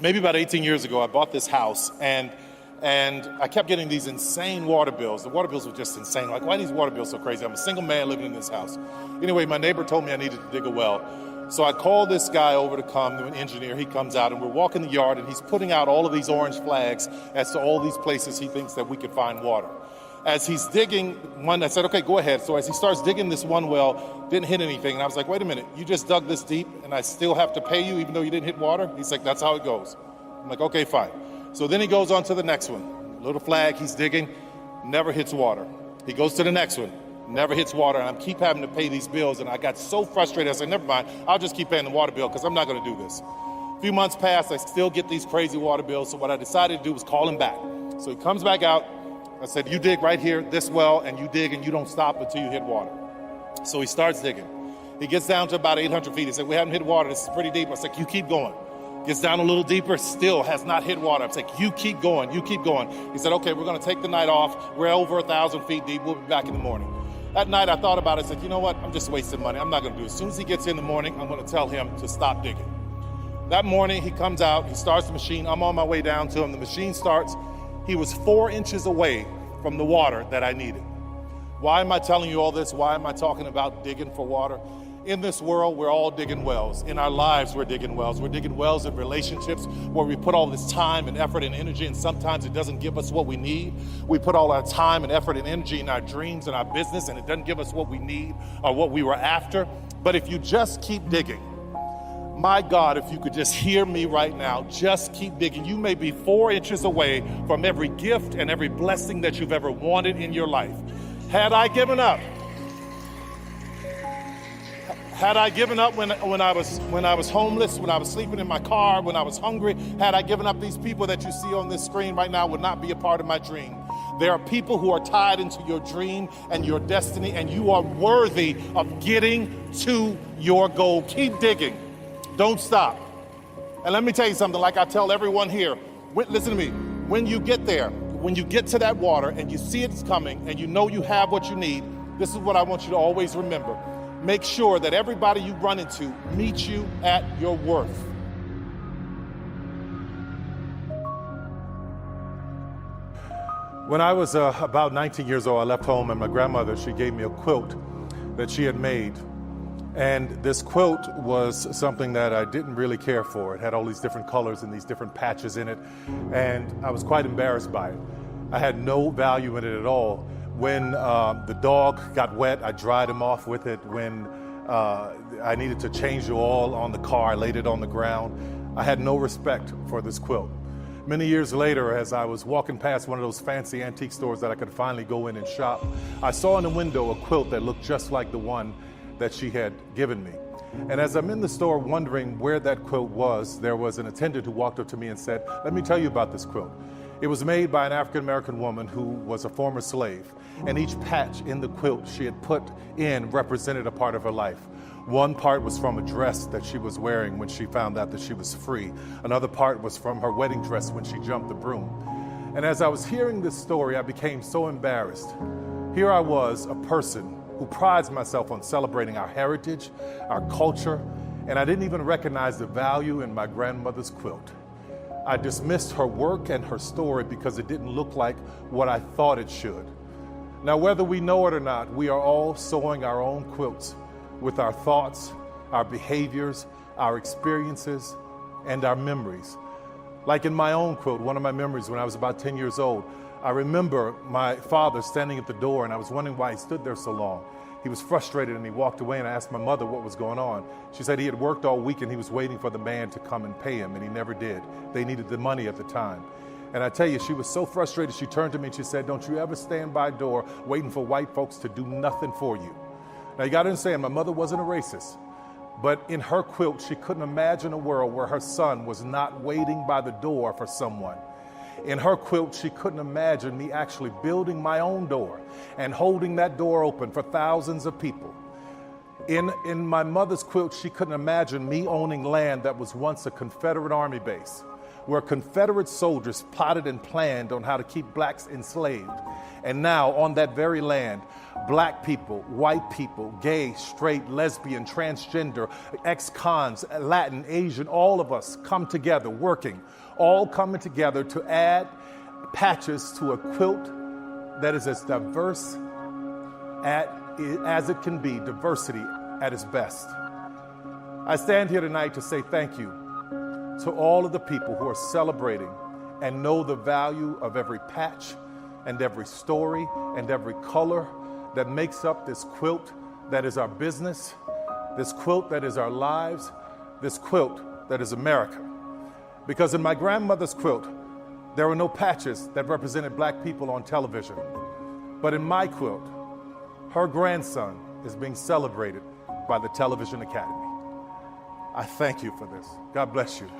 Maybe about 18 years ago, I bought this house, and I kept getting these insane water bills. The water bills were just insane. Like, why are these water bills so crazy? I'm a single man living in this house. Anyway, my neighbor told me I needed to dig a well. So I called this guy over to come, an engineer. He comes out, and we're walking the yard, and he's putting out all of these orange flags as to all these places he thinks that we could find water. As he's digging one, I said, okay, go ahead. So as he starts digging this one well, didn't hit anything. And I was like, wait a minute, you just dug this deep and I still have to pay you even though you didn't hit water? He's like, that's how it goes. I'm like, okay, fine. So then he goes on to the next one. Little flag, he's digging, never hits water. He goes to the next one, never hits water. And I keep having to pay these bills. And I got so frustrated, I said, never mind, I'll just keep paying the water bill because I'm not gonna do this. A few months passed, I still get these crazy water bills. So what I decided to do was call him back. So he comes back out. I said, you dig right here, this well, and you dig and you don't stop until you hit water. So he starts digging. He gets down to about 800 feet. He said, we haven't hit water, this is pretty deep. I said, you keep going. Gets down a little deeper, still has not hit water. I said, you keep going, you keep going. He said, okay, we're gonna take the night off. We're over 1,000 feet deep, we'll be back in the morning. That night I thought about it, I said, you know what, I'm just wasting money, I'm not gonna do it. As soon as he gets in the morning, I'm gonna tell him to stop digging. That morning he comes out, he starts the machine, I'm on my way down to him, the machine starts. He was 4 inches away from the water that I needed. Why am I telling you all this? Why am I talking about digging for water? In this world, we're all digging wells. In our lives, we're digging wells. We're digging wells in relationships where we put all this time and effort and energy, and sometimes it doesn't give us what we need. We put all our time and effort and energy in our dreams and our business, and it doesn't give us what we need or what we were after. But if you just keep digging, my God, if you could just hear me right now, just keep digging. You may be 4 inches away from every gift and every blessing that you've ever wanted in your life. Had I given up when I was homeless, when I was sleeping in my car, when I was hungry, had I given up, these people that you see on this screen right now would not be a part of my dream. There are people who are tied into your dream and your destiny, and you are worthy of getting to your goal. Keep digging. Don't stop. And let me tell you something, like I tell everyone here, listen to me, when you get there, when you get to that water and you see it's coming and you know you have what you need, this is what I want you to always remember. Make sure that everybody you run into meets you at your worth. When I was about 19 years old, I left home and my grandmother, she gave me a quilt that she had made. And this quilt was something that I didn't really care for. It had all these different colors and these different patches in it, and I was quite embarrassed by it. I had no value in it at all. When the dog got wet, I dried him off with it. When I needed to change the oil on the car, I laid it on the ground. I had no respect for this quilt. Many years later, as I was walking past one of those fancy antique stores that I could finally go in and shop, I saw in the window a quilt that looked just like the one that she had given me. And as I'm in the store wondering where that quilt was, there was an attendant who walked up to me and said, let me tell you about this quilt. It was made by an African-American woman who was a former slave, and each patch in the quilt she had put in represented a part of her life. One part was from a dress that she was wearing when she found out that she was free. Another part was from her wedding dress when she jumped the broom. And as I was hearing this story, I became so embarrassed. Here I was, a person who prides myself on celebrating our heritage, our culture, and I didn't even recognize the value in my grandmother's quilt. I dismissed her work and her story because it didn't look like what I thought it should. Now, whether we know it or not, we are all sewing our own quilts with our thoughts, our behaviors, our experiences, and our memories. Like in my own quilt, one of my memories when I was about 10 years old, I remember my father standing at the door, and I was wondering why he stood there so long. He was frustrated and he walked away, and I asked my mother what was going on. She said he had worked all week and he was waiting for the man to come and pay him, and he never did. They needed the money at the time. And I tell you, she was so frustrated, she turned to me and she said, don't you ever stand by a door waiting for white folks to do nothing for you. Now you gotta understand, my mother wasn't a racist, but in her quilt, she couldn't imagine a world where her son was not waiting by the door for someone. In her quilt, she couldn't imagine me actually building my own door and holding that door open for thousands of people. In my mother's quilt, she couldn't imagine me owning land that was once a Confederate Army base, where Confederate soldiers plotted and planned on how to keep blacks enslaved. And now, on that very land, black people, white people, gay, straight, lesbian, transgender, ex-cons, Latin, Asian, all of us come together, working, all coming together to add patches to a quilt that is as diverse as it can be, diversity at its best. I stand here tonight to say thank you to all of the people who are celebrating and know the value of every patch and every story and every color that makes up this quilt that is our business, this quilt that is our lives, this quilt that is America. Because in my grandmother's quilt, there were no patches that represented black people on television. But in my quilt, her grandson is being celebrated by the Television Academy. I thank you for this. God bless you.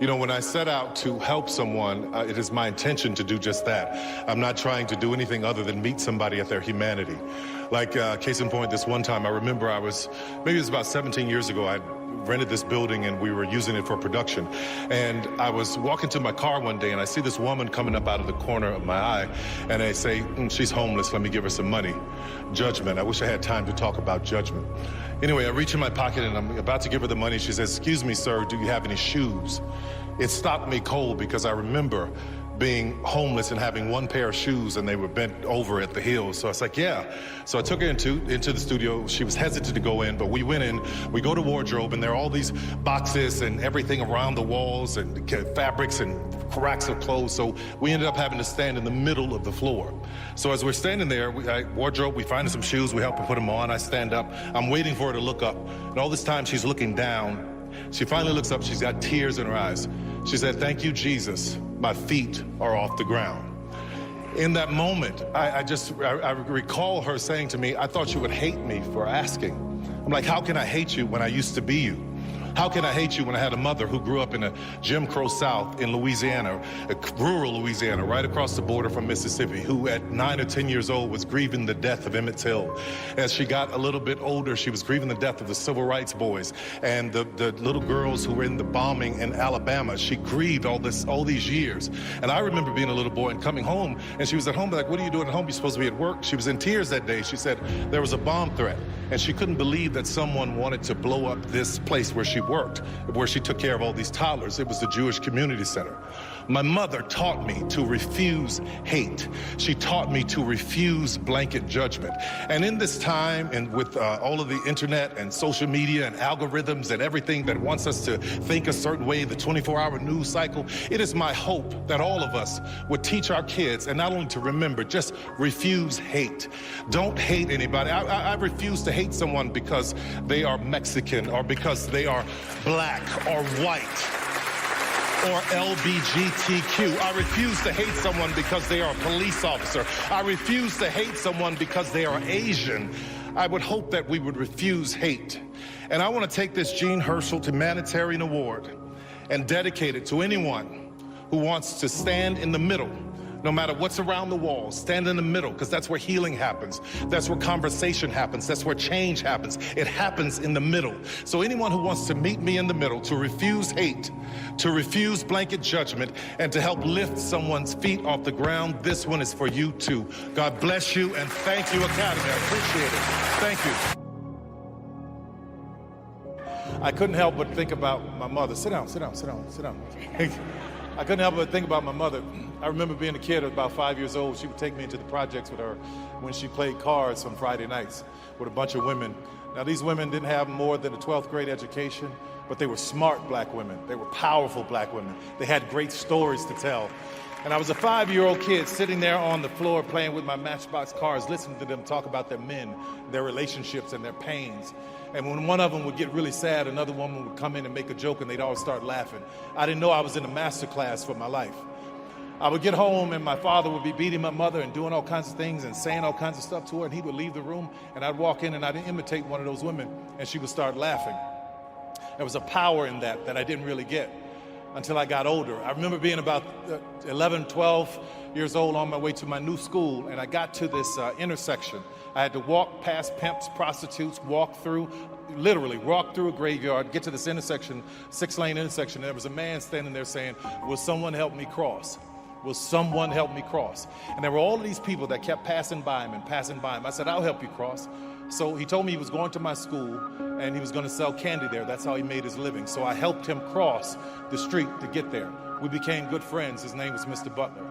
You know, when I set out to help someone, it is my intention to do just that. I'm not trying to do anything other than meet somebody at their humanity. Like, case in point, this one time, I remember maybe it was about 17 years ago, I rented this building and we were using it for production. And I was walking to my car one day and I see this woman coming up out of the corner of my eye and I say, she's homeless, let me give her some money. Judgment. I wish I had time to talk about judgment. Anyway, I reach in my pocket and I'm about to give her the money. She says, "Excuse me, sir, do you have any shoes?" It stopped me cold because I remember being homeless and having one pair of shoes and they were bent over at the heels. So I was like, yeah. So I took her into the studio. She was hesitant to go in, but we went in, we go to wardrobe and there are all these boxes and everything around the walls and fabrics and racks of clothes. So we ended up having to stand in the middle of the floor. So as we're standing there, wardrobe, we find some shoes, we help her put them on. I stand up, I'm waiting for her to look up. And all this time she's looking down. She finally looks up, she's got tears in her eyes. She said, "Thank you, Jesus, my feet are off the ground." In that moment, I recall her saying to me, "I thought you would hate me for asking." I'm like, how can I hate you when I used to be you? How can I hate you when I had a mother who grew up in a Jim Crow South in Louisiana, rural Louisiana, right across the border from Mississippi, who at 9 or 10 years old was grieving the death of Emmett Till. As she got a little bit older, she was grieving the death of the civil rights boys and the little girls who were in the bombing in Alabama. She grieved all these years. And I remember being a little boy and coming home, and she was at home, like, "What are you doing at home? You're supposed to be at work." She was in tears that day. She said there was a bomb threat, and she couldn't believe that someone wanted to blow up this place where she worked, where she took care of all these toddlers. It was the Jewish Community Center. My mother taught me to refuse hate. She taught me to refuse blanket judgment. And in this time, and with all of the internet and social media and algorithms and everything that wants us to think a certain way, the 24-hour news cycle, it is my hope that all of us would teach our kids, and not only to remember, just refuse hate. Don't hate anybody. I refuse to hate someone because they are Mexican or because they are black or white or LBGTQ. I refuse to hate someone because they are a police officer. I refuse to hate someone because they are Asian. I would hope that we would refuse hate. And I want to take this Jean Herschel Humanitarian Award and dedicate it to anyone who wants to stand in the middle. No matter what's around the walls, stand in the middle, because that's where healing happens. That's where conversation happens. That's where change happens. It happens in the middle. So anyone who wants to meet me in the middle, to refuse hate, to refuse blanket judgment, and to help lift someone's feet off the ground, this one is for you too. God bless you, and thank you, Academy. I appreciate it. Thank you. I couldn't help but think about my mother. Sit down, sit down, sit down, sit down. I couldn't help but think about my mother. I remember being a kid, about 5 years old. She would take me into the projects with her when she played cards on Friday nights with a bunch of women. Now, these women didn't have more than a 12th grade education, but they were smart black women. They were powerful black women. They had great stories to tell. And I was a 5-year-old kid sitting there on the floor playing with my Matchbox cars, listening to them talk about their men, their relationships, and their pains. And when one of them would get really sad, another woman would come in and make a joke, and they'd all start laughing. I didn't know I was in a master class for my life. I would get home, and my father would be beating my mother and doing all kinds of things and saying all kinds of stuff to her, and he would leave the room, and I'd walk in, and I'd imitate one of those women, and she would start laughing. There was a power in that I didn't really get. until I got older. I remember being about 11, 12 years old on my way to my new school, and I got to this intersection. I had to walk past pimps, prostitutes, literally walk through a graveyard, get to this intersection, 6-lane intersection, and there was a man standing there saying, "Will someone help me cross? Will someone help me cross?" And there were all of these people that kept passing by him and passing by him. I said, "I'll help you cross." So he told me he was going to my school and he was going to sell candy there. That's how he made his living. So I helped him cross the street to get there. We became good friends. His name was Mr. Butler.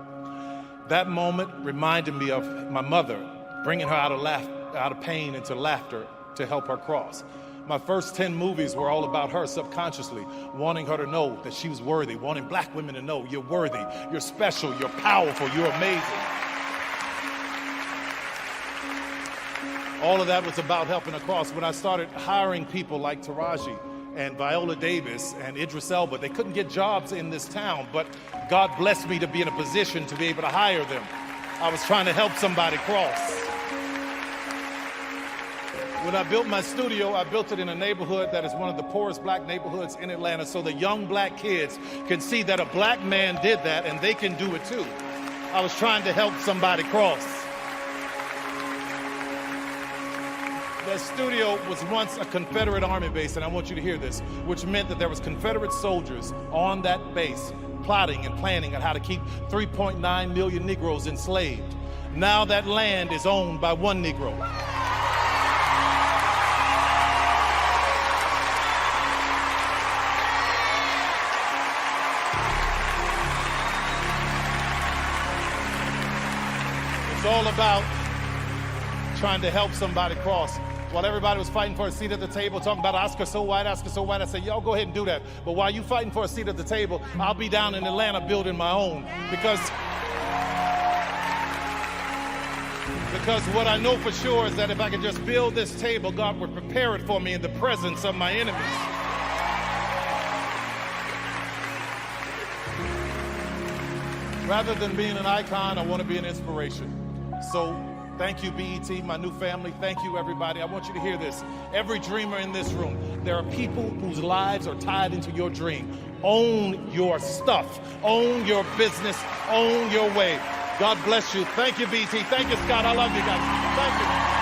That moment reminded me of my mother, bringing her out of pain into laughter to help her cross. My first 10 movies were all about her subconsciously, wanting her to know that she was worthy, wanting black women to know you're worthy, you're special, you're powerful, you're amazing. All of that was about helping her cross. When I started hiring people like Taraji and Viola Davis and Idris Elba, they couldn't get jobs in this town, but God blessed me to be in a position to be able to hire them. I was trying to help somebody cross. When I built my studio, I built it in a neighborhood that is one of the poorest black neighborhoods in Atlanta, so the young black kids can see that a black man did that and they can do it too. I was trying to help somebody cross. The studio was once a Confederate Army base, and I want you to hear this, which meant that there was Confederate soldiers on that base plotting and planning on how to keep 3.9 million Negroes enslaved. Now that land is owned by one Negro. It's all about trying to help somebody cross. While everybody was fighting for a seat at the table, talking about Oscar so white, I said, y'all go ahead and do that. But while you fighting for a seat at the table, I'll be down in Atlanta building my own. Because what I know for sure is that if I could just build this table, God would prepare it for me in the presence of my enemies. Rather than being an icon, I want to be an inspiration. So thank you, BET, my new family. Thank you, everybody. I want you to hear this. Every dreamer in this room, there are people whose lives are tied into your dream. Own your stuff. Own your business. Own your way. God bless you. Thank you, BET. Thank you, Scott. I love you guys. Thank you.